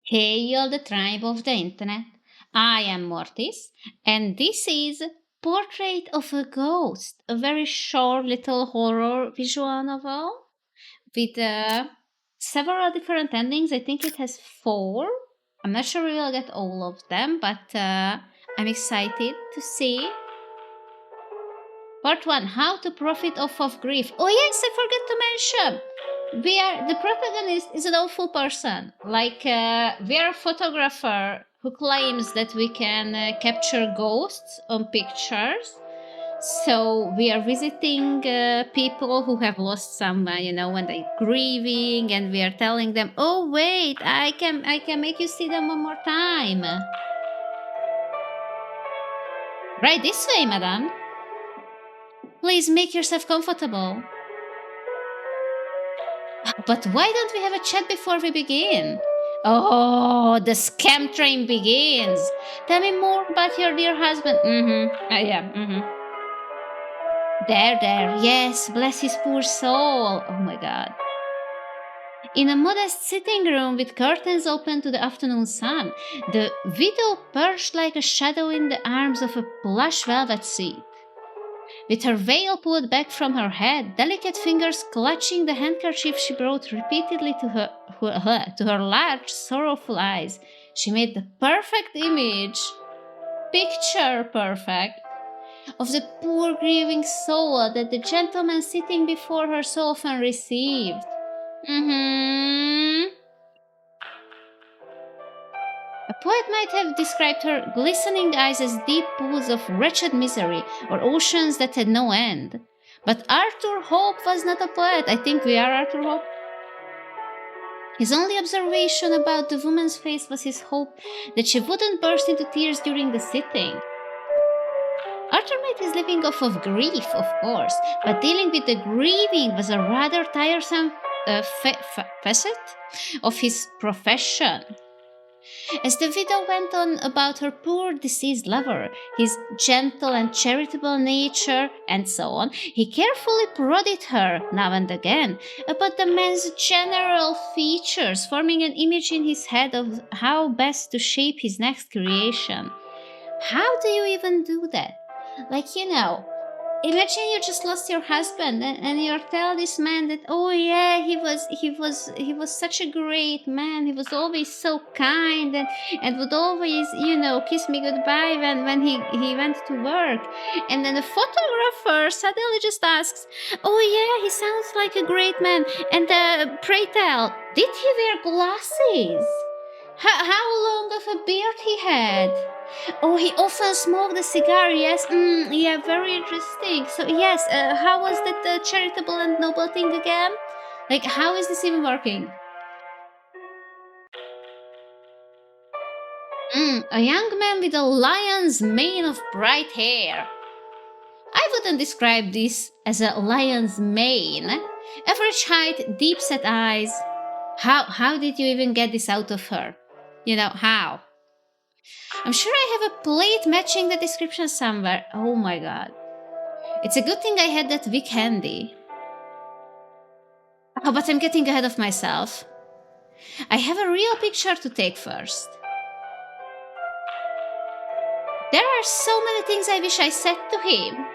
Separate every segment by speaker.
Speaker 1: Hey, all the tribe of the internet. I am Mortis, and this is Portrait of a Ghost, a very short little horror visual novel with several different endings. I think it has four. I'm not sure we will get all of them, but I'm excited to see. Part 1, How to Profit Off of Grief. Oh yes, I forgot to mention. The protagonist is an awful person. We are a photographer who claims that we can capture ghosts on pictures. So we are visiting people who have lost someone, when they're grieving, and we are telling them, "Oh wait, I can make you see them one more time." Right this way, madam. Please make yourself comfortable. But why don't we have a chat before we begin? Oh, the scam train begins. Tell me more about your dear husband. There. Yes, bless his poor soul. Oh my god. In a modest sitting room with curtains open to the afternoon sun, the widow perched like a shadow in the arms of a plush velvet seat. With her veil pulled back from her head, delicate fingers clutching the handkerchief she brought repeatedly to her large, sorrowful eyes, she made the perfect image, picture perfect, of the poor grieving soul that the gentleman sitting before her so often received. A poet might have described her glistening eyes as deep pools of wretched misery, or oceans that had no end. But Arthur Hope was not a poet. I think we are Arthur Hope. His only observation about the woman's face was his hope that she wouldn't burst into tears during the sitting. Arthur made his living off of grief, of course, but dealing with the grieving was a rather tiresome facet of his profession. As the widow went on about her poor deceased lover, his gentle and charitable nature, and so on, he carefully prodded her, now and again, about the man's general features, forming an image in his head of how best to shape his next creation. How do you even do that? Imagine you just lost your husband and you tell this man that, oh yeah, he was such a great man. He was always so kind and would always, kiss me goodbye when he went to work. And then the photographer suddenly just asks, oh yeah, he sounds like a great man. And pray tell, did he wear glasses? How long of a beard he had? Oh, he often smoked a cigar, yes? Yeah, very interesting. So, yes, how was that charitable and noble thing again? How is this even working? A young man with a lion's mane of bright hair. I wouldn't describe this as a lion's mane. Average height, deep set eyes. How did you even get this out of her? How? I'm sure I have a plate matching the description somewhere. Oh my god. It's a good thing I had that wig handy. Oh, but I'm getting ahead of myself. I have a real picture to take first. There are so many things I wish I said to him.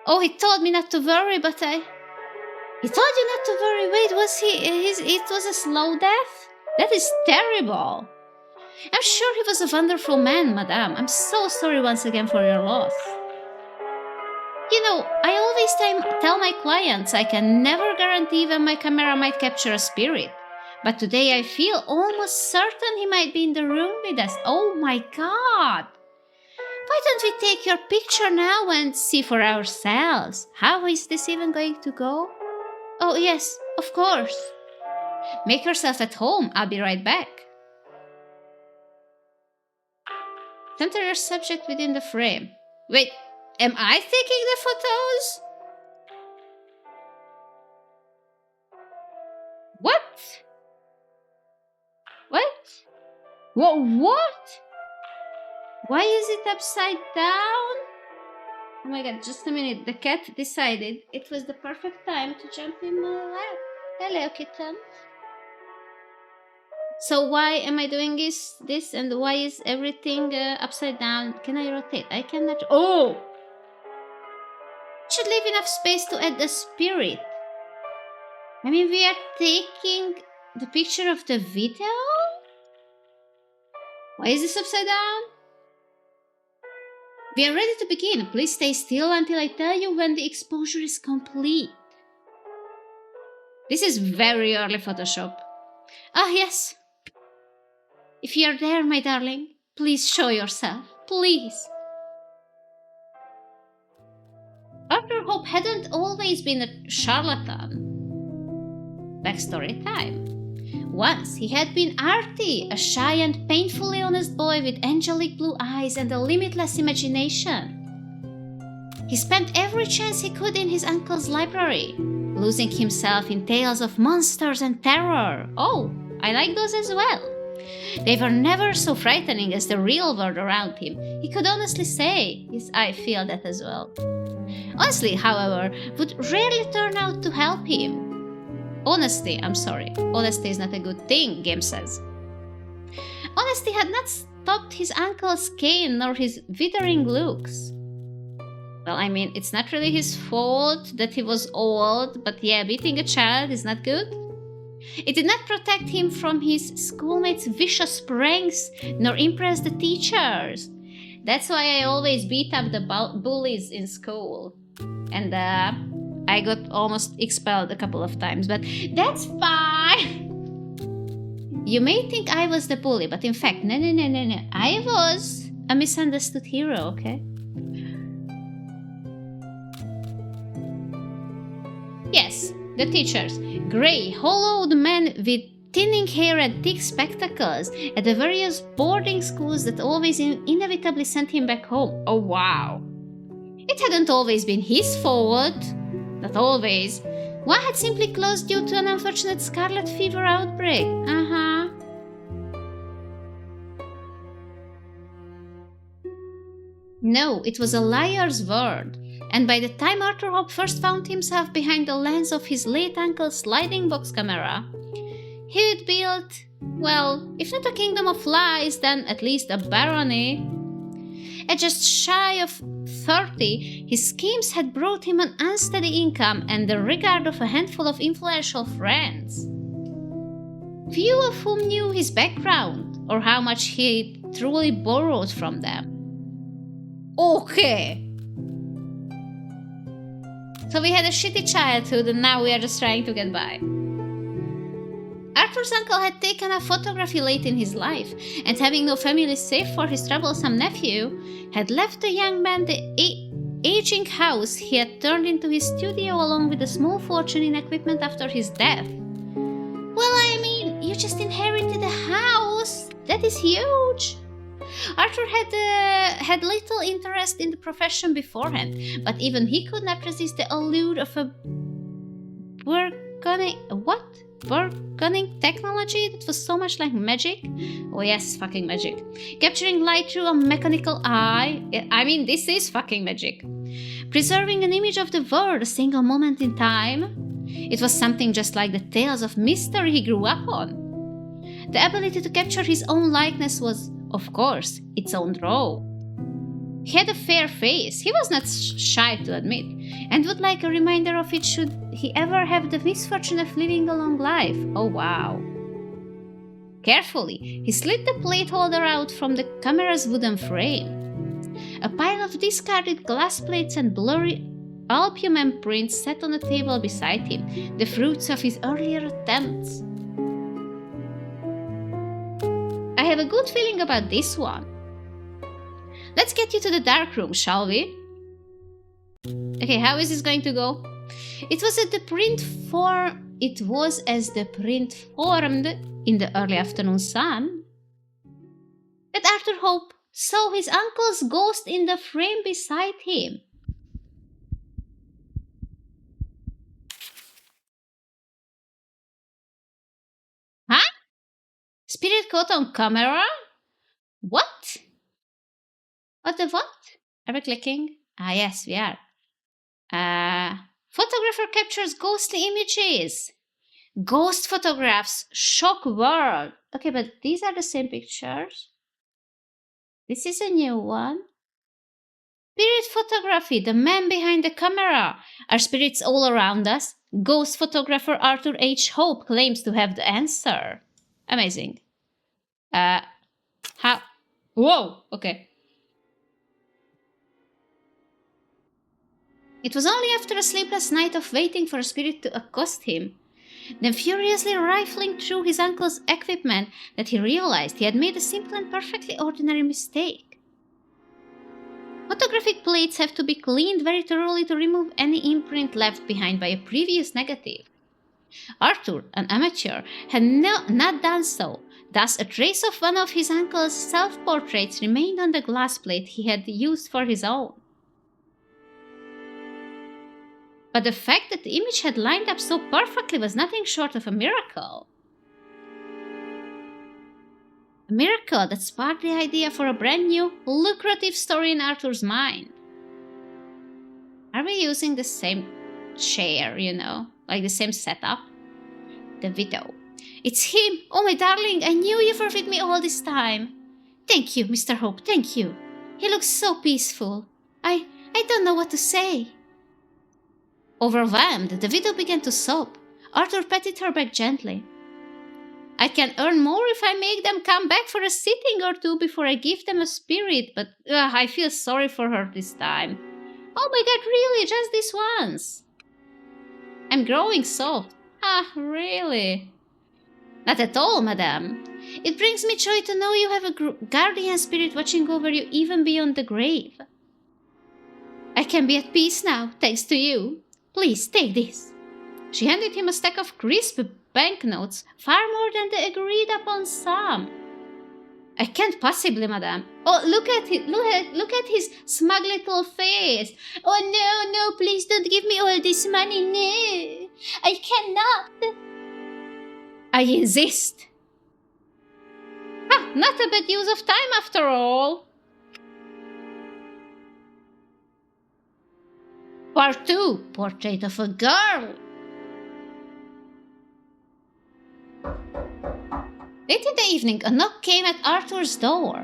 Speaker 1: Oh, he told me not to worry, but He told you not to worry. Wait, it was a slow death? That is terrible. I'm sure he was a wonderful man, madame. I'm so sorry once again for your loss. I always tell my clients I can never guarantee when my camera might capture a spirit. But today I feel almost certain he might be in the room with us. Oh my god! Why don't we take your picture now and see for ourselves? How is this even going to go? Oh yes, of course. Make yourself at home. I'll be right back. Center your subject within the frame. Wait, am I taking the photos? What? What? Why is it upside down? Oh my god, just a minute. The cat decided it was the perfect time to jump in my lap. Hello, kitten. So why am I doing this and why is everything upside down? Can I rotate? I cannot. Oh! Should leave enough space to add the spirit. I mean, we are taking the picture of the video? Why is this upside down? We are ready to begin. Please stay still until I tell you when the exposure is complete. This is very early Photoshop. Ah, yes. If you are there, my darling, please show yourself. Please. Arthur Hope hadn't always been a charlatan. Backstory time. Once he had been Artie, a shy and painfully honest boy with angelic blue eyes and a limitless imagination. He spent every chance he could in his uncle's library, losing himself in tales of monsters and terror. Oh, I like those as well. They were never so frightening as the real world around him. He could honestly say, yes, I feel that as well. Honestly, however, would rarely turn out to help him. Honesty, I'm sorry. Honesty is not a good thing, Game says. Honesty had not stopped his uncle's cane nor his withering looks. Well, I mean, it's not really his fault that he was old, but yeah, beating a child is not good. It did not protect him from his schoolmates' vicious pranks nor impress the teachers. That's why I always beat up the bullies in school. And I got almost expelled a couple of times, but that's fine. You may think I was the bully, but in fact, no. I was a misunderstood hero, okay? Yes, the teachers. Grey, hollowed men with thinning hair and thick spectacles at the various boarding schools that always inevitably sent him back home. Oh, wow. It hadn't always been his fault. Not always. One had simply closed due to an unfortunate scarlet fever outbreak. No, it was a liar's word. And by the time Arthur Hope first found himself behind the lens of his late uncle's sliding box camera, he had built, well, if not a kingdom of lies, then at least a barony. At just shy of 30, his schemes had brought him an unsteady income and the regard of a handful of influential friends. Few of whom knew his background or how much he truly borrowed from them. Okay. So we had a shitty childhood and now we are just trying to get by. Arthur's uncle had taken up photography late in his life, and having no family save for his troublesome nephew, had left the young man the aging house he had turned into his studio along with a small fortune in equipment after his death. Well, I mean, you just inherited a house. That is huge. Arthur had little interest in the profession beforehand, but even he could not resist the allure of a burgeoning technology that was so much like magic. Oh yes, fucking magic. Capturing light through a mechanical eye. I mean, this is fucking magic. Preserving an image of the world a single moment in time. It was something just like the tales of mystery he grew up on. The ability to capture his own likeness was, of course, its own draw. He had a fair face, he was not shy to admit, and would like a reminder of it should he ever have the misfortune of living a long life. Oh wow. Carefully, he slid the plate holder out from the camera's wooden frame. A pile of discarded glass plates and blurry albumen prints sat on a table beside him, the fruits of his earlier attempts. I have a good feeling about this one. Let's get you to the dark room, shall we? Okay, how is this going to go? It was as the print formed in the early afternoon sun that Arthur Hope saw his uncle's ghost in the frame beside him. Huh? Spirit caught on camera? What? What the what? Are we clicking? Ah, yes, we are. Photographer captures ghostly images. Ghost photographs shock world. Okay, but these are the same pictures. This is a new one. Spirit photography, the man behind the camera. Are spirits all around us? Ghost photographer Arthur H. Hope claims to have the answer. Amazing. How? Whoa, okay. It was only after a sleepless night of waiting for a spirit to accost him, then furiously rifling through his uncle's equipment, that he realized he had made a simple and perfectly ordinary mistake. Photographic plates have to be cleaned very thoroughly to remove any imprint left behind by a previous negative. Arthur, an amateur, had not done so. Thus, a trace of one of his uncle's self-portraits remained on the glass plate he had used for his own. But the fact that the image had lined up so perfectly was nothing short of a miracle. A miracle that sparked the idea for a brand new, lucrative story in Arthur's mind. Are we using the same chair, like the same setup? The widow. It's him! Oh, my darling, I knew you were with me all this time. Thank you, Mr. Hope, thank you. He looks so peaceful. I don't know what to say. Overwhelmed, the widow began to sob. Arthur patted her back gently. I can earn more if I make them come back for a sitting or two before I give them a spirit, but I feel sorry for her this time. Oh my god, really? Just this once? I'm growing soft. Ah, really? Not at all, madame. It brings me joy to know you have a guardian spirit watching over you even beyond the grave. I can be at peace now, thanks to you. Please, take this. She handed him a stack of crisp banknotes, far more than the agreed-upon sum. I can't possibly, madame. Oh, look at it! Look at his smug little face. Oh no, please don't give me all this money. No, I cannot. I insist. Not a bad use of time after all. Part 2, Portrait of a Girl. Late in the evening, a knock came at Arthur's door.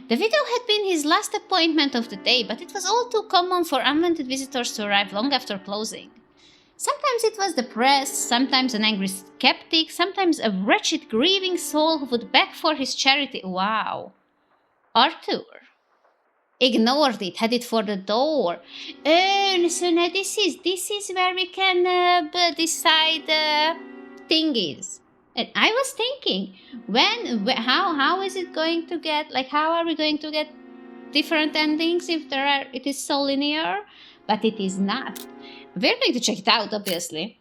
Speaker 1: The widow had been his last appointment of the day, but it was all too common for unwanted visitors to arrive long after closing. Sometimes it was the press, sometimes an angry skeptic, sometimes a wretched, grieving soul who would beg for his charity. Wow. Arthur ignored it, headed for the door. Oh, so now this is where we can decide thingies. And I was thinking, how is it going to get, how are we going to get different endings if it is so linear? But it is not. We're going to check it out, obviously.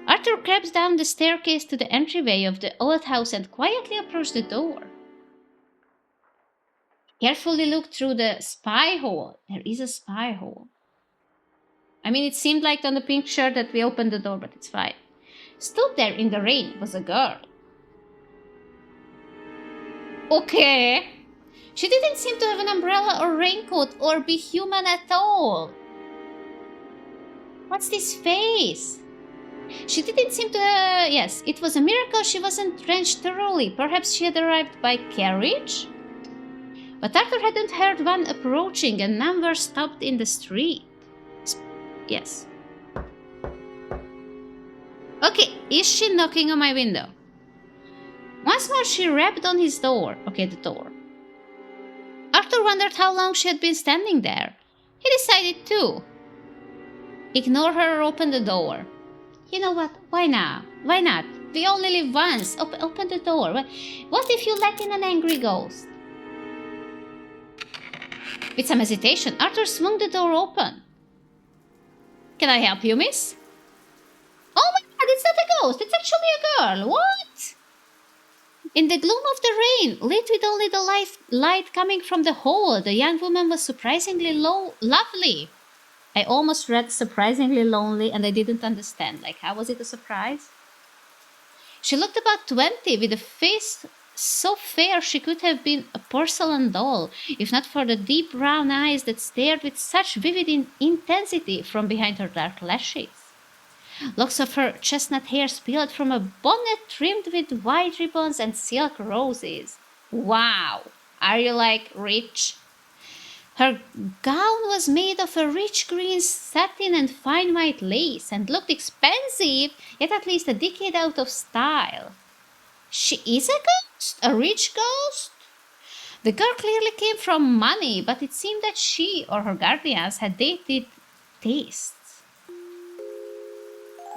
Speaker 1: Arthur crept down the staircase to the entryway of the old house and quietly approached the door. Carefully looked through the spy hole. There is a spy hole. I mean, it seemed like on the pink shirt that we opened the door, but it's fine. Stood there in the rain was a girl. Okay. She didn't seem to have an umbrella or raincoat or be human at all. What's this face? She didn't seem to... yes, it was a miracle she wasn't drenched thoroughly. Perhaps she had arrived by carriage? But Arthur hadn't heard one approaching, and none were stopped in the street. Yes. Okay, is she knocking on my window? Once more she rapped on his door. Okay, the door. Arthur wondered how long she had been standing there. He decided to ignore her or open the door. You know what? Why not? Why not? We only live once. Open the door. What if you let in an angry ghost? With some hesitation, Arthur swung the door open. Can I help you, miss? Oh my god, it's not a ghost. It's actually a girl. What? In the gloom of the rain, lit with only the light coming from the hole, the young woman was surprisingly lovely. I almost read surprisingly lonely and I didn't understand. How was it a surprise? She looked about 20 with a face so fair she could have been a porcelain doll, if not for the deep brown eyes that stared with such vivid intensity from behind her dark lashes. Locks of her chestnut hair spilled from a bonnet trimmed with white ribbons and silk roses. Wow! Are you like rich? Her gown was made of a rich green satin and fine white lace and looked expensive, yet at least a decade out of style. She is a ghost? A rich ghost? The girl clearly came from money, but it seemed that she or her guardians had dated tastes.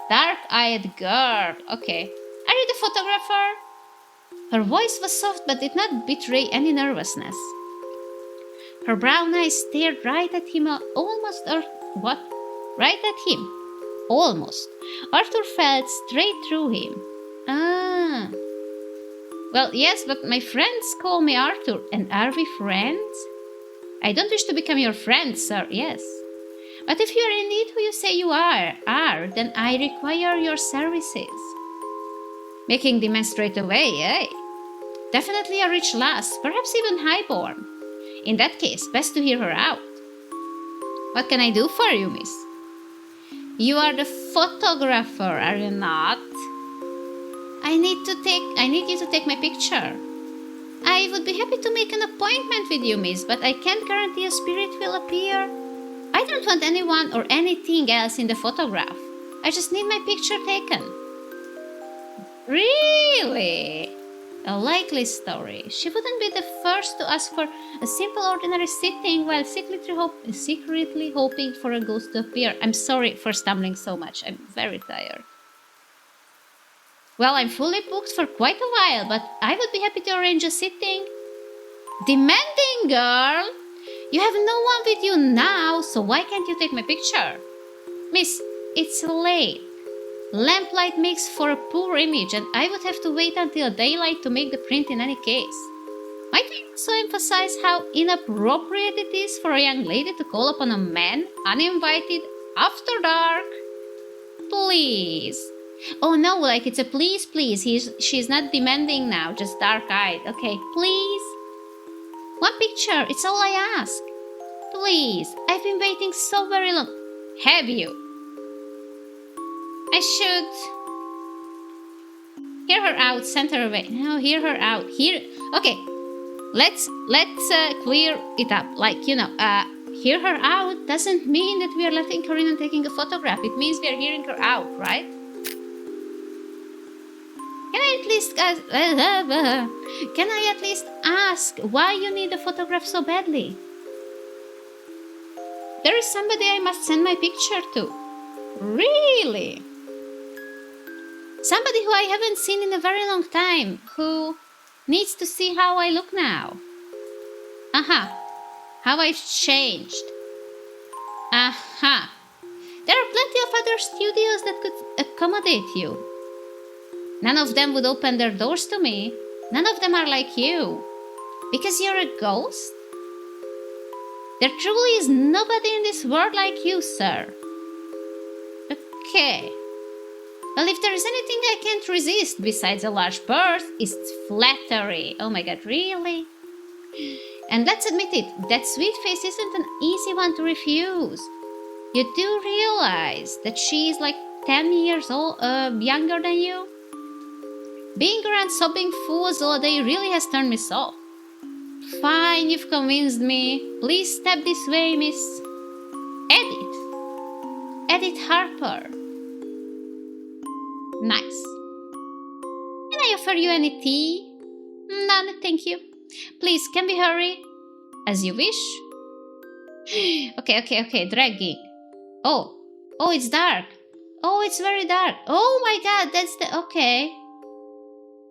Speaker 1: Dark-eyed girl. Okay. Are you the photographer? Her voice was soft but did not betray any nervousness. Her brown eyes stared right at him, what? Right at him. Almost. Arthur felt straight through him. Ah. Well, yes, but my friends call me Arthur. And are we friends? I don't wish to become your friend, sir, yes. But if you are indeed who you say you are, then I require your services. Making demands straight away, eh? Definitely a rich lass, perhaps even highborn. In that case, best to hear her out. What can I do for you, miss? You are the photographer, are you not? I need you to take my picture. I would be happy to make an appointment with you, miss, but I can't guarantee a spirit will appear. I don't want anyone or anything else in the photograph. I just need my picture taken. Really? A likely story. She wouldn't be the first to ask for a simple ordinary sitting while secretly hoping for a ghost to appear. I'm sorry for stumbling so much. I'm very tired. Well, I'm fully booked for quite a while, but I would be happy to arrange a sitting. Demanding, girl! You have no one with you now, so why can't you take my picture? Miss, it's late. Lamplight makes for a poor image, and I would have to wait until daylight to make the print in any case. Might I also emphasize how inappropriate it is for a young lady to call upon a man uninvited after dark? Please. Oh no, like it's a please. She's not demanding now, just dark-eyed. Okay, please. One picture, it's all I ask. Please, I've been waiting so very long. Have you? I should hear her out, send her away. No, hear her out. Okay, let's clear it up. Like, hear her out doesn't mean that we are letting her in and taking a photograph. It means we are hearing her out, right? Can I at least ask why you need a photograph so badly? There is somebody I must send my picture to. Really? Somebody who I haven't seen in a very long time, who needs to see how I look now. Aha. How I've changed. Aha. There are plenty of other studios that could accommodate you. None of them would open their doors to me. None of them are like you. Because you're a ghost? There truly is nobody in this world like you, sir. Okay. Well, if there is anything I can't resist besides a large purse, it's flattery. Oh my god, really? And let's admit it, that sweet face isn't an easy one to refuse. You do realize that she is like 10 years old, younger than you? Being around sobbing fools all day really has turned me soft. Fine, you've convinced me. Please step this way, Miss Edith Harper. Nice. Can I offer you any tea? None, thank you. Please, can we hurry? As you wish. Okay, dragging. Oh, it's dark. Oh, it's very dark. Oh my god, that's the... Okay.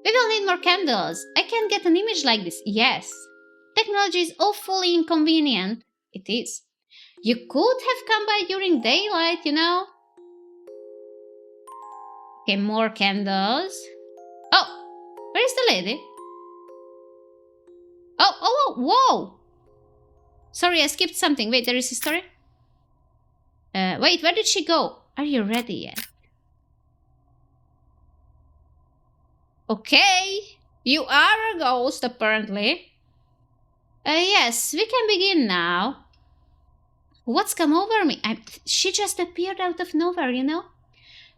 Speaker 1: We will need more candles. I can't get an image like this. Yes. Technology is awfully inconvenient. It is. You could have come by during daylight, Okay, more candles. Oh, where is the lady? Oh, whoa! Sorry, I skipped something. Wait, there is a story? Wait, where did she go? Are you ready yet? Okay, you are a ghost, apparently. Yes, we can begin now. What's come over me? She just appeared out of nowhere,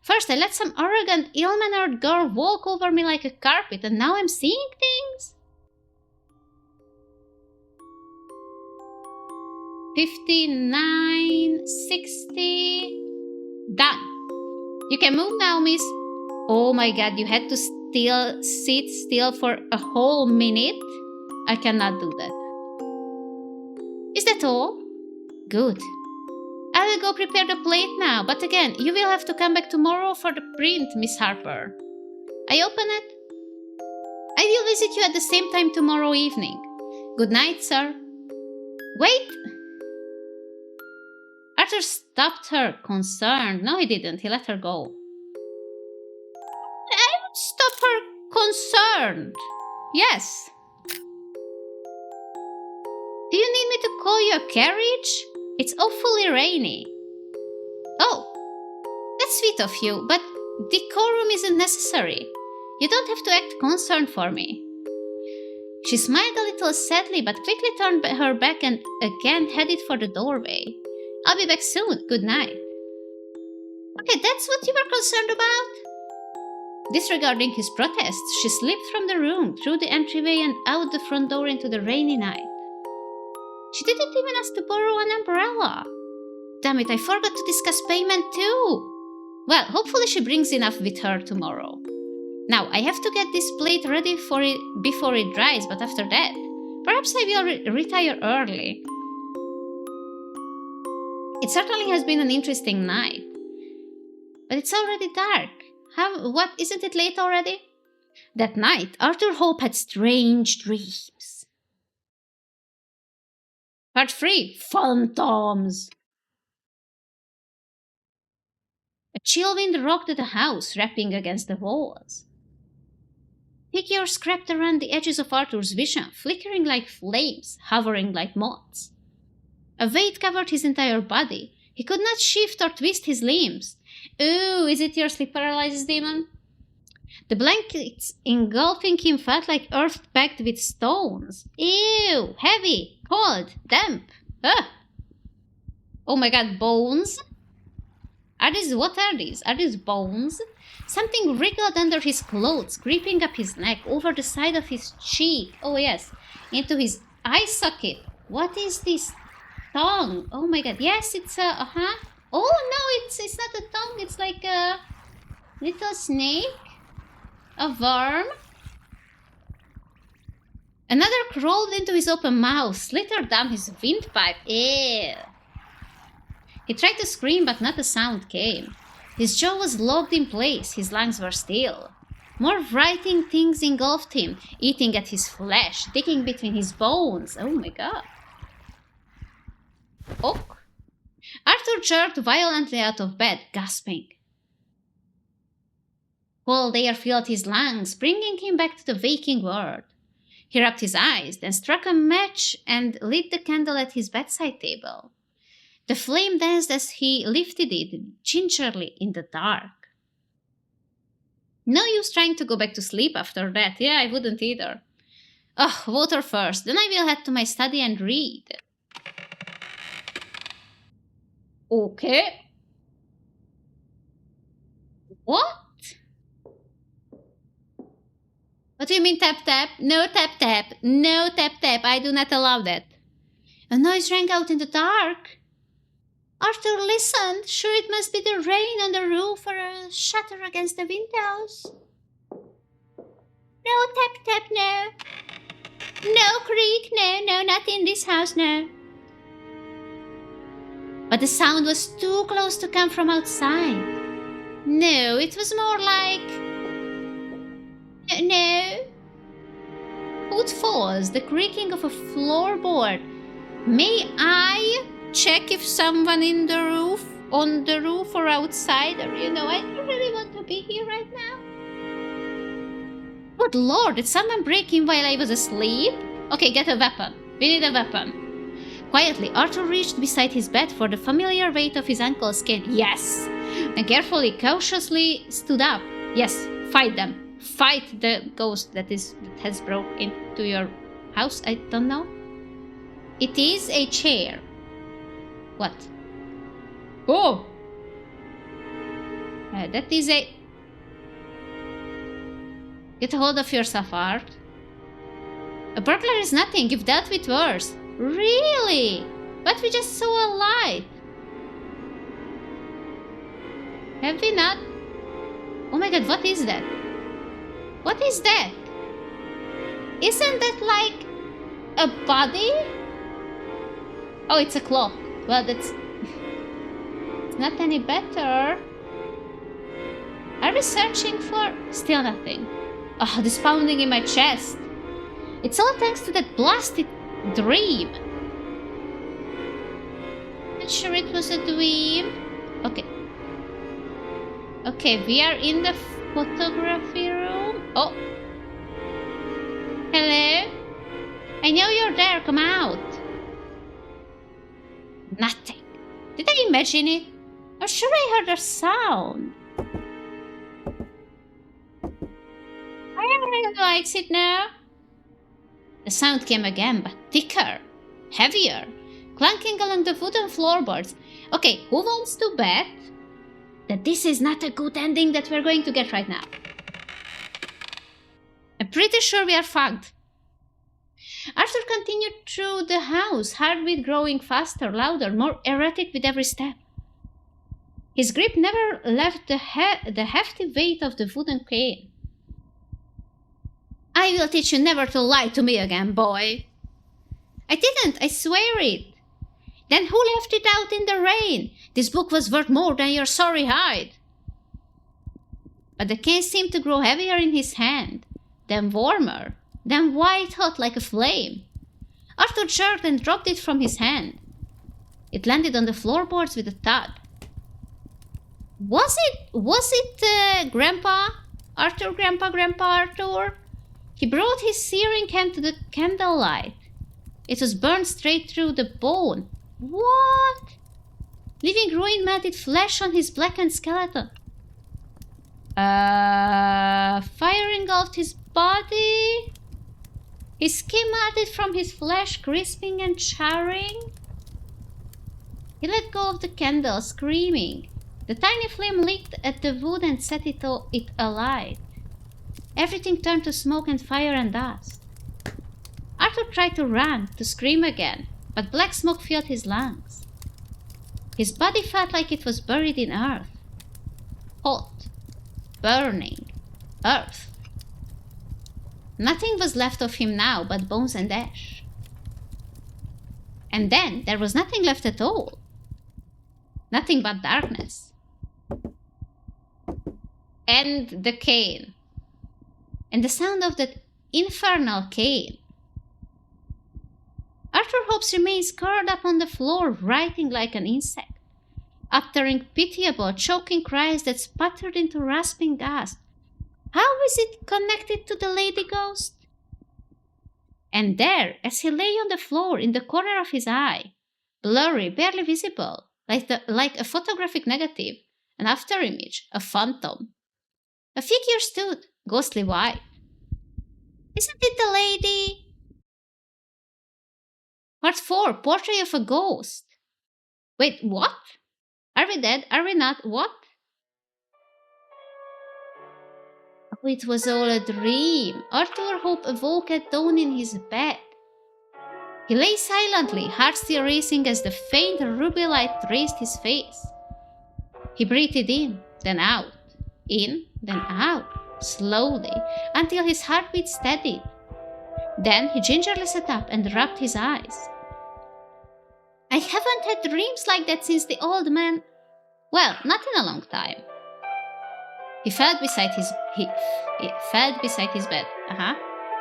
Speaker 1: First, I let some arrogant, ill-mannered girl walk over me like a carpet, and now I'm seeing things? 59, 60... Done. You can move now, miss. Oh my god, you had to sit still for a whole minute? I cannot do that. Is that all? Good. I will go prepare the plate now, but again, you will have to come back tomorrow for the print, Miss Harper. I open it. I will visit you at the same time tomorrow evening. Good night, sir. Wait! Arthur stopped her, concerned. No, he didn't. He let her go. I would stop her, concerned. Yes. Do you need me to call you a carriage? It's awfully rainy. Oh, that's sweet of you, but decorum isn't necessary. You don't have to act concerned for me. She smiled a little sadly, but quickly turned her back and again headed for the doorway. I'll be back soon. Good night. Okay, that's what you were concerned about? Disregarding his protests, she slipped from the room, through the entryway and out the front door into the rainy night. She didn't even ask to borrow an umbrella. Damn it, I forgot to discuss payment too. Well, hopefully she brings enough with her tomorrow. Now, I have to get this plate ready before it dries, but after that, perhaps I will retire early. It certainly has been an interesting night. But it's already dark. What, isn't it late already? That night, Arthur Hope had strange dreams. Part 3. Phantoms. A chill wind rocked the house, rapping against the walls. Figures crept around the edges of Arthur's vision, flickering like flames, hovering like moths. A weight covered his entire body. He could not shift or twist his limbs. Ooh, is it your sleep paralysis demon? The blankets engulfing him felt like earth packed with stones. Ew, heavy, cold, damp. Ugh. Oh my god, bones? What are these? Are these bones? Something wriggled under his clothes, creeping up his neck, over the side of his cheek. Oh yes, into his eye socket. What is this? Tongue. Oh my god. Yes, it's a, Oh no, it's not a tongue. It's like a little snake. A worm. Another crawled into his open mouth, slittered down his windpipe. Ew. He tried to scream, but not a sound came. His jaw was locked in place. His lungs were still. More writhing things engulfed him, eating at his flesh, digging between his bones. Oh my god. Oh. Arthur jerked violently out of bed, gasping. Cold air filled his lungs, bringing him back to the waking world. He rubbed his eyes, then struck a match and lit the candle at his bedside table. The flame danced as he lifted it gingerly in the dark. No use trying to go back to sleep after that. Yeah, I wouldn't either. Ugh, water first, then I will head to my study and read. Okay. What? What do you mean tap tap? No tap tap. No tap tap. I do not allow that. A noise rang out in the dark. Arthur listened. Sure, it must be the rain on the roof or a shutter against the windows. No tap tap, no. No creak, no, not in this house, no. But the sound was too close to come from outside. No, it was more like... No. Footfalls, the creaking of a floorboard. May I check if someone on the roof or outside, or I don't really want to be here right now. Good lord, did someone break in while I was asleep? Okay, get a weapon. We need a weapon. Quietly, Arthur reached beside his bed for the familiar weight of his uncle's cane. Yes! And carefully, cautiously stood up. Yes, fight them. Fight the ghost that has broke into your house. I don't know. It is a chair. What? Oh! That is a... Get a hold of yourself, Art. A burglar is nothing. You've dealt with worse. Really? But we just saw a light. Have we not? Oh my god, what is that? What is that? Isn't that like a body? Oh, it's a clock. Well, that's... It's not any better. Are we searching for... Still nothing. Oh, this pounding in my chest. It's all thanks to that blasted dream. Not sure it was a dream. Okay. Okay, we are in the photography room. Oh. Hello? I know you're there. Come out. Nothing. Did I imagine it? I'm sure I heard a sound. I likes it now. The sound came again, but thicker, heavier, clunking along the wooden floorboards. Okay, who wants to bet that this is not a good ending that we're going to get right now? I'm pretty sure we are fucked. Arthur continued through the house, heartbeat growing faster, louder, more erratic with every step. His grip never left the hefty weight of the wooden cane. I will teach you never to lie to me again, boy. I didn't, I swear it. Then who left it out in the rain? This book was worth more than your sorry hide. But the cane seemed to grow heavier in his hand, then warmer, then white hot like a flame. Arthur jerked and dropped it from his hand. It landed on the floorboards with a thud. Was it Grandpa? Grandpa Arthur? He brought his searing hand to the candlelight. It was burned straight through the bone. What? Leaving ruin melted flesh on his blackened skeleton. Fire engulfed his body. His skin melted from his flesh, crisping and charring. He let go of the candle, screaming. The tiny flame leaped at the wood and set it alight. Everything turned to smoke and fire and dust. Arthur tried to run, to scream again, but black smoke filled his lungs. His body felt like it was buried in earth. Hot, burning, earth. Nothing was left of him now but bones and ash. And then there was nothing left at all. Nothing but darkness. And the cane. And the sound of that infernal cane. Arthur Hope's remains curled up on the floor, writhing like an insect, uttering pitiable, choking cries that sputtered into rasping gasps. How is it connected to the lady ghost? And there, as he lay on the floor in the corner of his eye, blurry, barely visible, like a photographic negative, an afterimage, a phantom, a figure stood, ghostly white. Isn't it the lady? Part 4, Portrait of a Ghost. Wait, what? Are we dead? Are we not? What? Oh, it was all a dream. Arthur Hope awoke at dawn in his bed. He lay silently, heart still racing as the faint ruby light traced his face. He breathed in, then out, then out, slowly, until his heartbeat steadied. Then he gingerly sat up and rubbed his eyes. I haven't had dreams like that since the old man... Well, not in a long time. He felt beside his bed.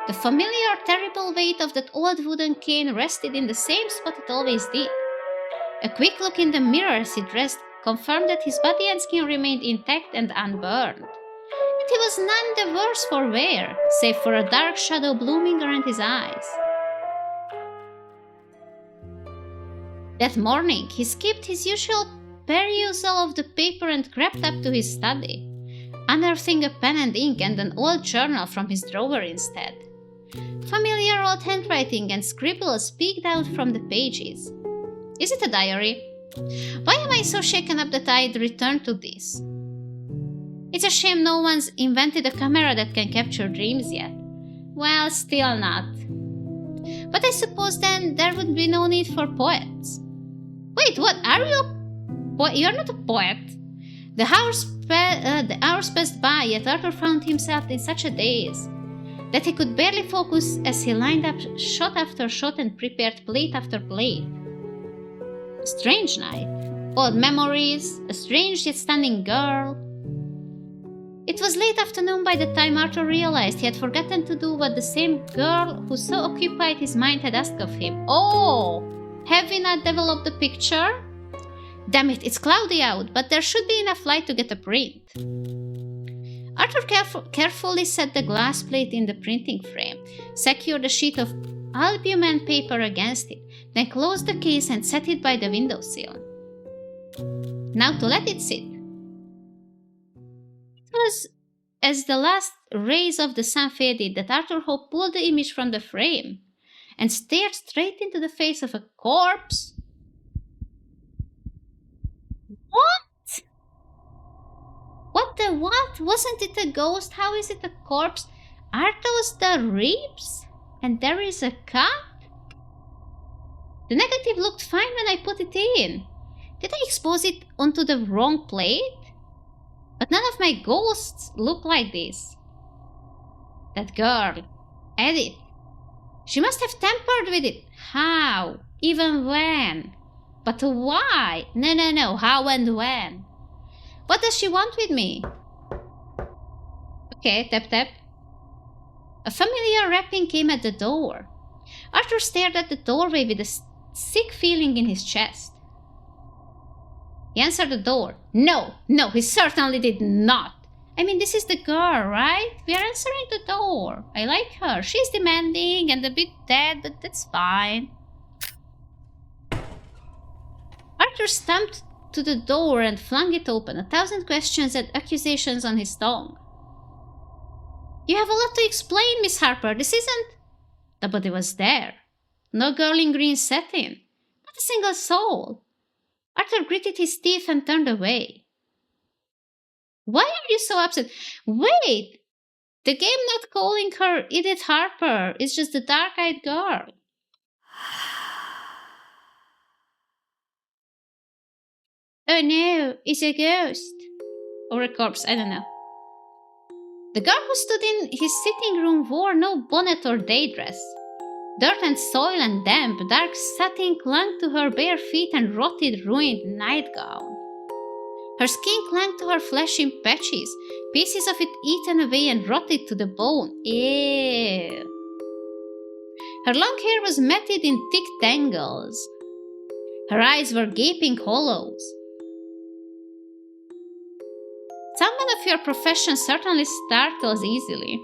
Speaker 1: The familiar, terrible weight of that old wooden cane rested in the same spot it always did. A quick look in the mirror as he dressed confirmed that his body and skin remained intact and unburned. And he was none the worse for wear, save for a dark shadow blooming around his eyes. That morning, he skipped his usual perusal of the paper and crept up to his study, unearthing a pen and ink and an old journal from his drawer instead. Familiar old handwriting and scribbles peeked out from the pages. Is it a diary? Why am I so shaken up that I'd return to this? It's a shame no one's invented a camera that can capture dreams yet. Well, still not. But I suppose then there would be no need for poets. Wait, what? Are you a poet? You're not a poet. The hours passed by, yet Arthur found himself in such a daze that he could barely focus as he lined up shot after shot and prepared plate after plate. A strange night. Old memories, a strange yet stunning girl. It was late afternoon by the time Arthur realized he had forgotten to do what the same girl who so occupied his mind had asked of him. Oh! Have we not developed the picture? Damn it, it's cloudy out, but there should be enough light to get a print. Arthur carefully set the glass plate in the printing frame, secured a sheet of albumen paper against it, then closed the case and set it by the windowsill. Now to let it sit. It was as the last rays of the sun faded that Arthur Hope pulled the image from the frame and stared straight into the face of a corpse. What? What the what? Wasn't it a ghost? How is it a corpse? Are those the ribs? And there is a cup? The negative looked fine when I put it in. Did I expose it onto the wrong plate? But none of my ghosts look like this. That girl, Edith. She must have tampered with it. How? Even when? But why? No. How and when? What does she want with me? Okay, tap. A familiar rapping came at the door. Arthur stared at the doorway with a sick feeling in his chest. He answered the door. No, he certainly did not. I mean, this is the girl, right? We are answering the door. I like her. She's demanding and a bit dead, but that's fine. Arthur stamped to the door and flung it open, 1,000 questions and accusations on his tongue. You have a lot to explain, Miss Harper. This isn't... Nobody was there. No girl in green satin. Not a single soul. Arthur gritted his teeth and turned away. Why are you so upset? Wait! The game not calling her Edith Harper. It's just the dark-eyed girl. Oh no, it's a ghost. Or a corpse, I don't know. The girl who stood in his sitting room wore no bonnet or day dress. Dirt and soil and damp, dark satin clung to her bare feet and rotted, ruined nightgown. Her skin clung to her flesh in patches, pieces of it eaten away and rotted to the bone. Ew. Her long hair was matted in thick tangles. Her eyes were gaping hollows. Someone of your profession certainly startles easily.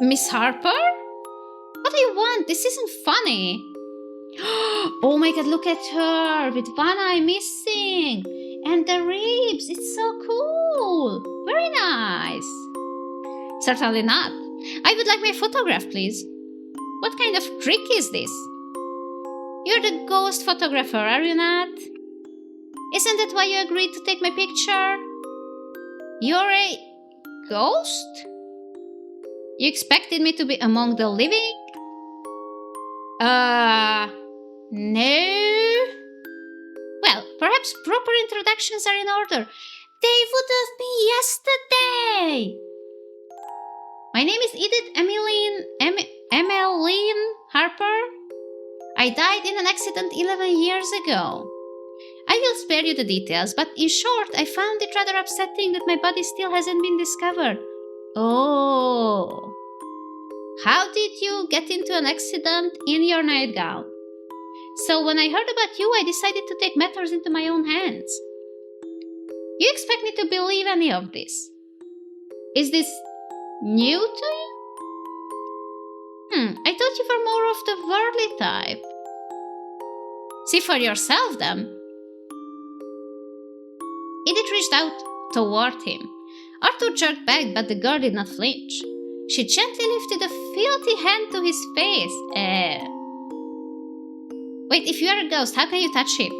Speaker 1: Miss Harper? What do you want? This isn't funny. Oh my god, look at her with one eye missing. And the ribs, it's so cool. Very nice. Certainly not. I would like my photograph, please. What kind of trick is this? You're the ghost photographer, are you not? Isn't that why you agreed to take my picture? You're a ghost? You expected me to be among the living? No. Well, perhaps proper introductions are in order. They would have been yesterday. My name is Edith Emmeline Harper. I died in an accident 11 years ago. I will spare you the details, but in short, I found it rather upsetting that my body still hasn't been discovered. Oh. How did you get into an accident in your nightgown? So when I heard about you, I decided to take matters into my own hands. You expect me to believe any of this? Is this new to you? I thought you were more of the worldly type. See for yourself, then. Edith reached out toward him. Arthur jerked back, but the girl did not flinch. She gently lifted a filthy hand to his face. Wait, if you are a ghost, how can you touch him?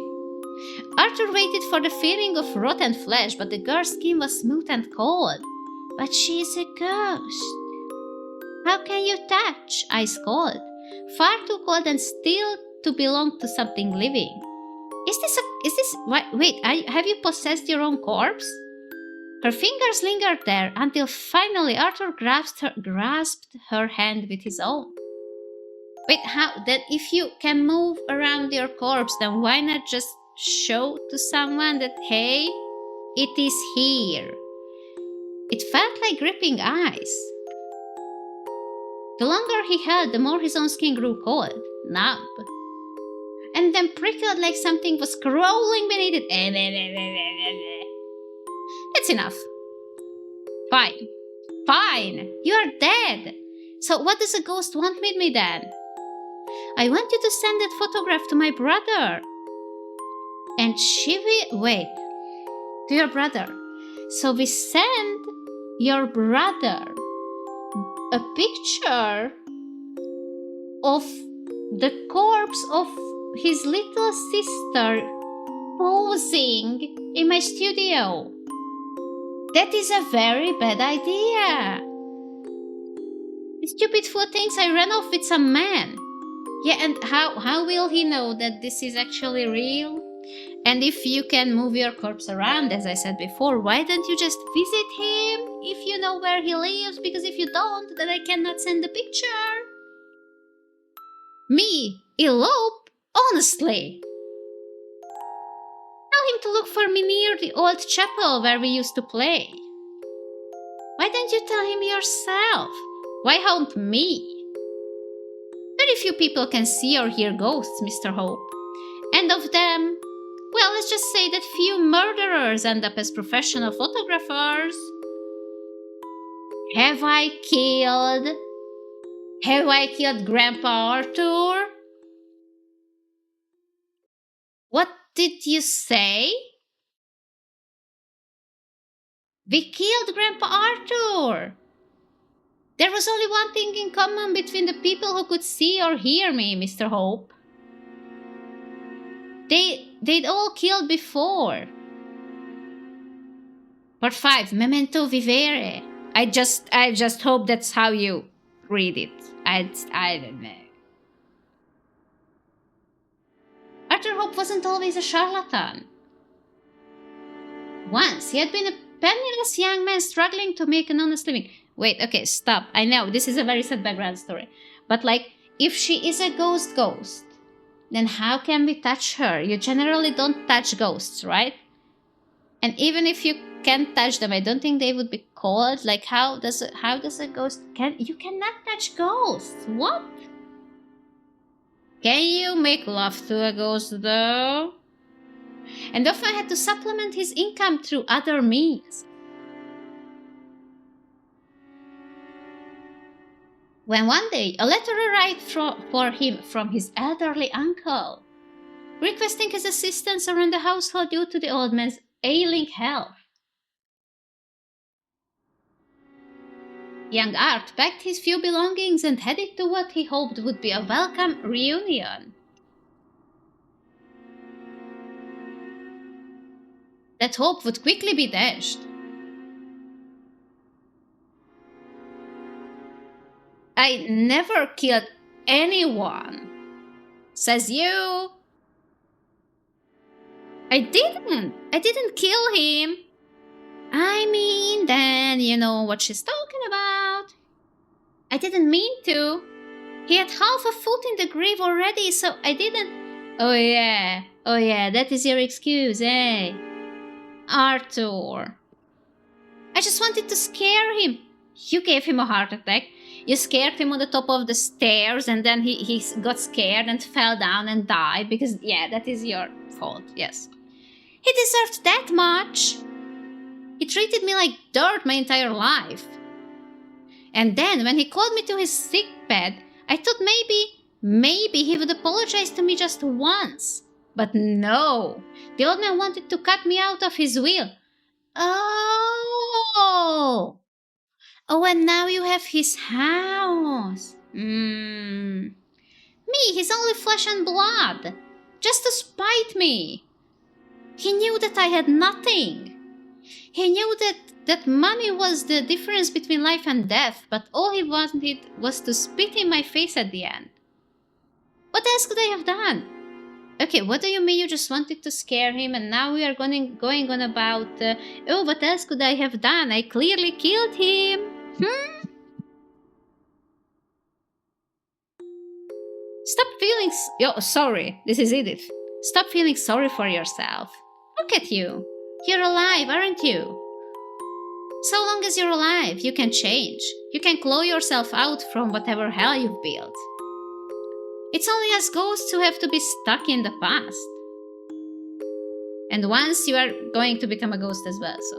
Speaker 1: Arthur waited for the feeling of rotten flesh, but the girl's skin was smooth and cold. But she is a ghost. How can you touch? Ice cold. Far too cold and still to belong to something living. Have you possessed your own corpse? Her fingers lingered there until finally Arthur grasped her hand with his own. Wait, how? Then if you can move around your corpse, then why not just show to someone that, hey, it is here? It felt like gripping ice. The longer he held, the more his own skin grew cold, numb, and then prickled like something was crawling beneath it. That's enough. Fine, you are dead. So what does a ghost want with me then? I want you to send that photograph to my brother. And wait, to your brother. So we send your brother a picture of the corpse of his little sister posing in my studio. That is a very bad idea. The stupid fool thinks I ran off with some man. Yeah, and how will he know that this is actually real? And if you can move your corpse around, as I said before, why don't you just visit him if you know where he lives? Because if you don't, then I cannot send the picture. Me? Elope? Honestly. Tell him to look for me near the old chapel where we used to play. Why don't you tell him yourself? Why haunt me? Very few people can see or hear ghosts, Mr. Hope. And of them, well, let's just say that few murderers end up as professional photographers. Have I killed Grandpa Arthur? What did you say? We killed Grandpa Arthur. There was only one thing in common between the people who could see or hear me, Mr. Hope. They'd all killed before. Part 5, Memento Vivere. I just hope that's how you read it. I don't know. Arthur Hope wasn't always a charlatan. Once, he had been a penniless young man struggling to make an honest living. Wait, okay, stop. I know, this is a very sad background story. But like, if she is a ghost, then how can we touch her? You generally don't touch ghosts, right? And even if you can touch them, I don't think they would be cold. Like, how does a ghost... You cannot touch ghosts. What? Can you make love to a ghost, though? And often had to supplement his income through other means. When one day a letter arrived for him from his elderly uncle, requesting his assistance around the household due to the old man's ailing health. Young Art packed his few belongings and headed to what he hoped would be a welcome reunion. That hope would quickly be dashed. I never killed anyone, says you. I didn't kill him. I mean, then you know what she's talking about. I didn't mean to. He had half a foot in the grave already, so I didn't... Oh yeah, that is your excuse, eh? Arthur. I just wanted to scare him. You gave him a heart attack. You scared him on the top of the stairs, and then he got scared and fell down and died, because, yeah, that is your fault, yes. He deserved that much. He treated me like dirt my entire life. And then, when he called me to his sickbed, I thought maybe he would apologize to me just once. But no, the old man wanted to cut me out of his will. Oh, and now you have his house. Me, his only flesh and blood. Just to spite me. He knew that I had nothing. He knew that money was the difference between life and death, but all he wanted was to spit in my face at the end. What else could I have done? Okay, what do you mean you just wanted to scare him and now we are going on about, oh, what else could I have done? I clearly killed him. Stop feeling... sorry, this is Edith. Stop feeling sorry for yourself. Look at you. You're alive, aren't you? So long as you're alive, you can change. You can claw yourself out from whatever hell you've built. It's only us ghosts who have to be stuck in the past. And once you are going to become a ghost as well, so.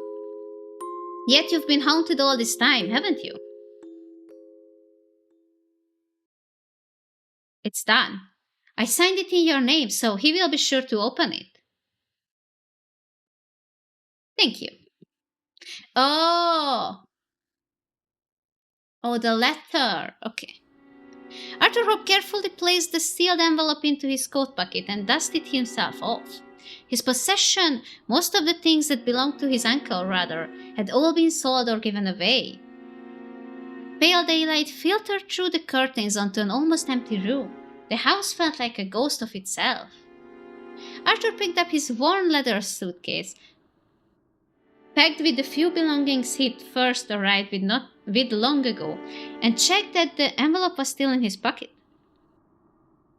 Speaker 1: Yet you've been haunted all this time, haven't you? It's done. I signed it in your name, so he will be sure to open it. Thank you. Oh, the letter. Okay. Arthur Hope carefully placed the sealed envelope into his coat pocket and dusted himself off. His possession, most of the things that belonged to his uncle, rather, had all been sold or given away. Pale daylight filtered through the curtains onto an almost empty room. The house felt like a ghost of itself. Arthur picked up his worn leather suitcase, packed with the few belongings he'd first arrived with long ago, and checked that the envelope was still in his pocket.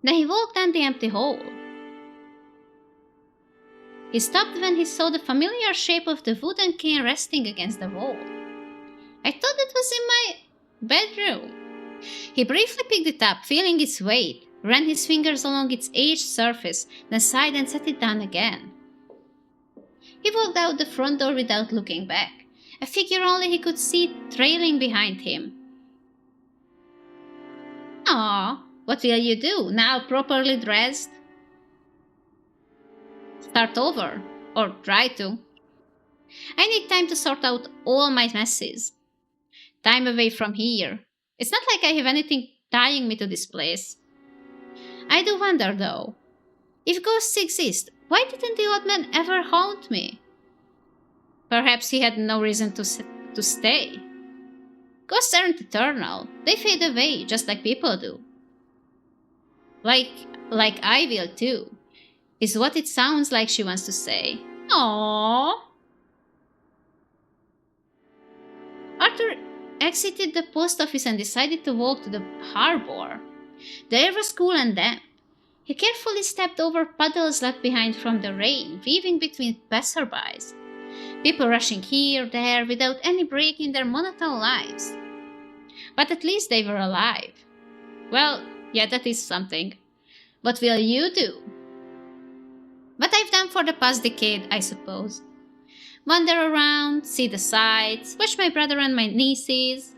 Speaker 1: Then he walked down the empty hall. He stopped when he saw the familiar shape of the wooden cane resting against the wall. I thought it was in my bedroom. He briefly picked it up, feeling its weight, ran his fingers along its aged surface, then sighed and set it down again. He walked out the front door without looking back, a figure only he could see trailing behind him. "Aw, what will you do, now properly dressed?" "Start over, or try to. I need time to sort out all my messes. Time away from here. It's not like I have anything tying me to this place. I do wonder, though, if ghosts exist, why didn't the old man ever haunt me? Perhaps he had no reason to stay. Ghosts aren't eternal. They fade away, just like people do. Like I will too, is what it sounds like she wants to say. Aww. Arthur exited the post office and decided to walk to the harbor. The air was cool and damp. He carefully stepped over puddles left behind from the rain, weaving between passerbys. People rushing here, there, without any break in their monotone lives. But at least they were alive. Well, yeah, that is something. What will you do? What I've done for the past decade, I suppose. Wander around, see the sights, watch my brother and my nieces.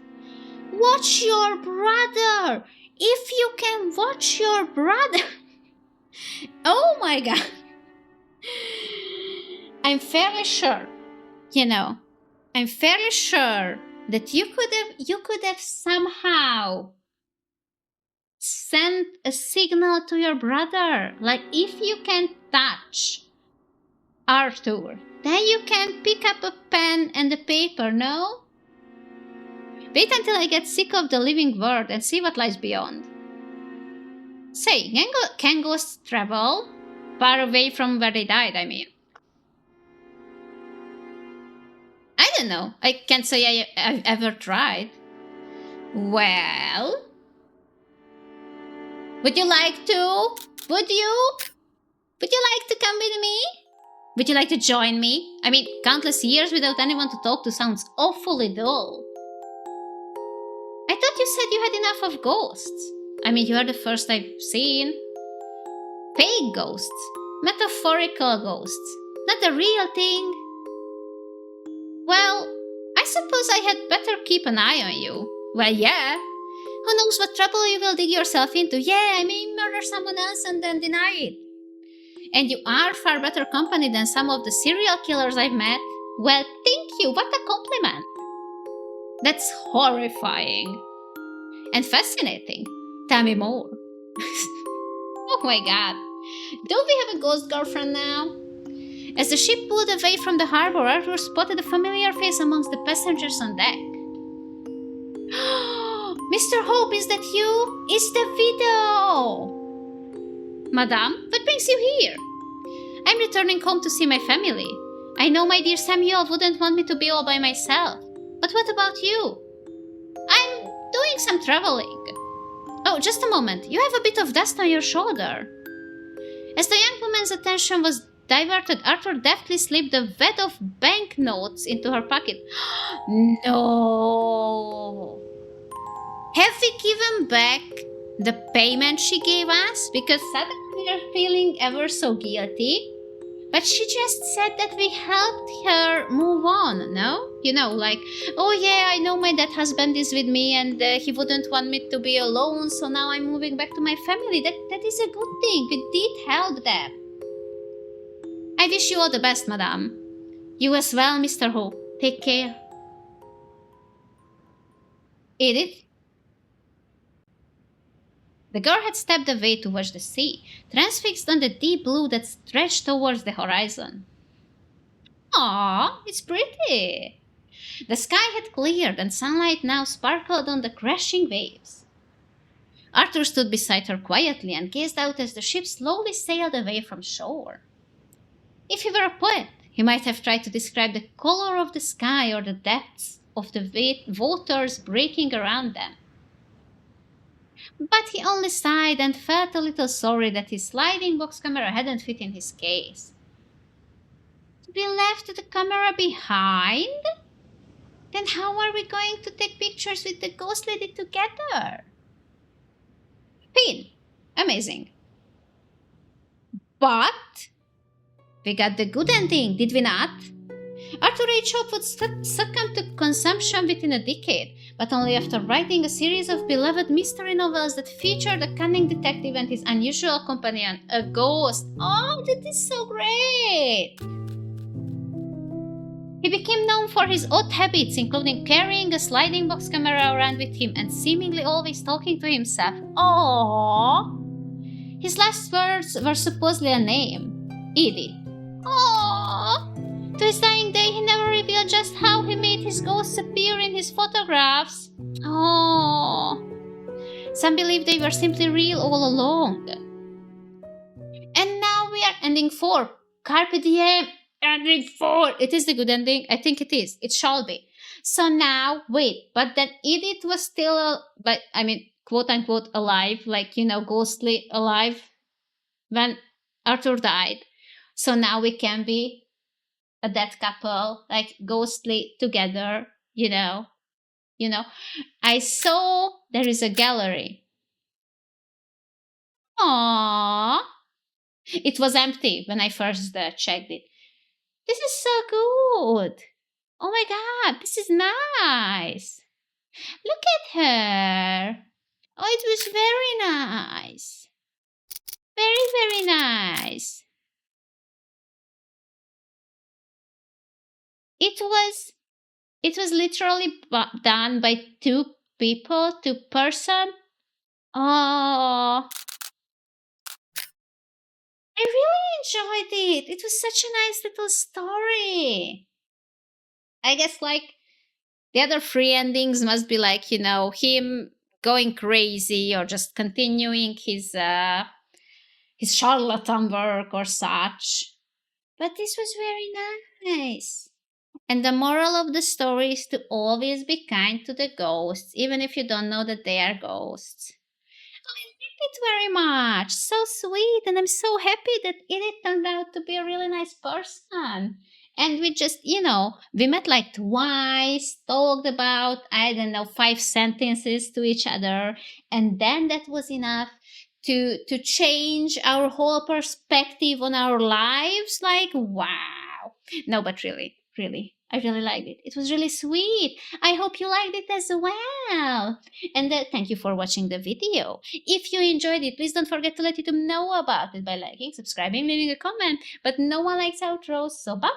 Speaker 1: Watch your brother! If you can watch your brother! Oh my god! I'm fairly sure that you could have somehow sent a signal to your brother. Like, if you can touch Arthur, then you can pick up a pen and a paper, no? Wait until I get sick of the living world and see what lies beyond. Say, can ghosts travel? Far away from where they died, I mean. I don't know. I can't say I've ever tried. Well... Would you like to? Would you? Would you like to come with me? Would you like to join me? I mean, countless years without anyone to talk to sounds awfully dull. I thought you said you had enough of ghosts. I mean, you are the first I've seen. Fake ghosts. Metaphorical ghosts. Not the real thing. Well, I suppose I had better keep an eye on you. Well, yeah. Who knows what trouble you will dig yourself into? Yeah, I may murder someone else and then deny it. And you are far better company than some of the serial killers I've met. Well, thank you. What a compliment. That's horrifying. And fascinating. Tell me more. Oh my god. Don't we have a ghost girlfriend now? As the ship pulled away from the harbor, Arthur spotted a familiar face amongst the passengers on deck. Mr. Hope, is that you? It's the widow! Madame, what brings you here? I'm returning home to see my family. I know my dear Samuel wouldn't want me to be all by myself. But what about you? I'm doing some traveling. Oh, just a moment. You have a bit of dust on your shoulder. As the young woman's attention was diverted, Arthur deftly slipped a wad of banknotes into her pocket. No! Have we given back the payment she gave us? Because suddenly we are feeling ever so guilty. But she just said that we helped her move on, no? You know, like, oh yeah, I know my dead husband is with me and he wouldn't want me to be alone, so now I'm moving back to my family. That is a good thing. We did help them. I wish you all the best, madame. You as well, Mr. Ho. Take care. Edith? The girl had stepped away towards the sea, transfixed on the deep blue that stretched towards the horizon. Aw, it's pretty. The sky had cleared and sunlight now sparkled on the crashing waves. Arthur stood beside her quietly and gazed out as the ship slowly sailed away from shore. If he were a poet, he might have tried to describe the color of the sky or the depths of the waters breaking around them. But he only sighed and felt a little sorry that his sliding box camera hadn't fit in his case. We left the camera behind? Then how are we going to take pictures with the ghost lady together? Pin. Amazing. But we got the good ending, did we not? Arthur H. Hope would succumb to consumption within a decade, but only after writing a series of beloved mystery novels that featured a cunning detective and his unusual companion, a ghost. Oh, that is so great! He became known for his odd habits, including carrying a sliding box camera around with him and seemingly always talking to himself. Aww! His last words were supposedly a name, Edith. Aww! To his dying day, he never revealed just how he made his ghosts appear in his photographs. Oh, some believe they were simply real all along. And now we are ending 4. Carpe diem, ending 4. It is the good ending. I think it is. It shall be. So now, wait, but then Edith was still, quote unquote, alive, like, ghostly alive when Arthur died. So now we can be a dead couple, like ghostly together, I saw there is a gallery. Aww. It was empty when I first checked it. This is so good. Oh my god, this is nice. Look at her. Oh, it was very nice. Very, very nice. It was literally done by 2 people, 2 person. Oh, I really enjoyed it. It was such a nice little story. I guess like the other 3 endings must be like, him going crazy or just continuing his charlatan work or such. But this was very nice. And the moral of the story is to always be kind to the ghosts, even if you don't know that they are ghosts. I liked it very much. So sweet. And I'm so happy that Edith turned out to be a really nice person. And we just, we met like twice, talked about, 5 sentences to each other. And then that was enough to change our whole perspective on our lives. Like, wow. No, but really, I really liked it. It was really sweet. I hope you liked it as well. And thank you for watching the video. If you enjoyed it, please don't forget to let YouTube know about it by liking, subscribing, leaving a comment. But no one likes outros, so bye!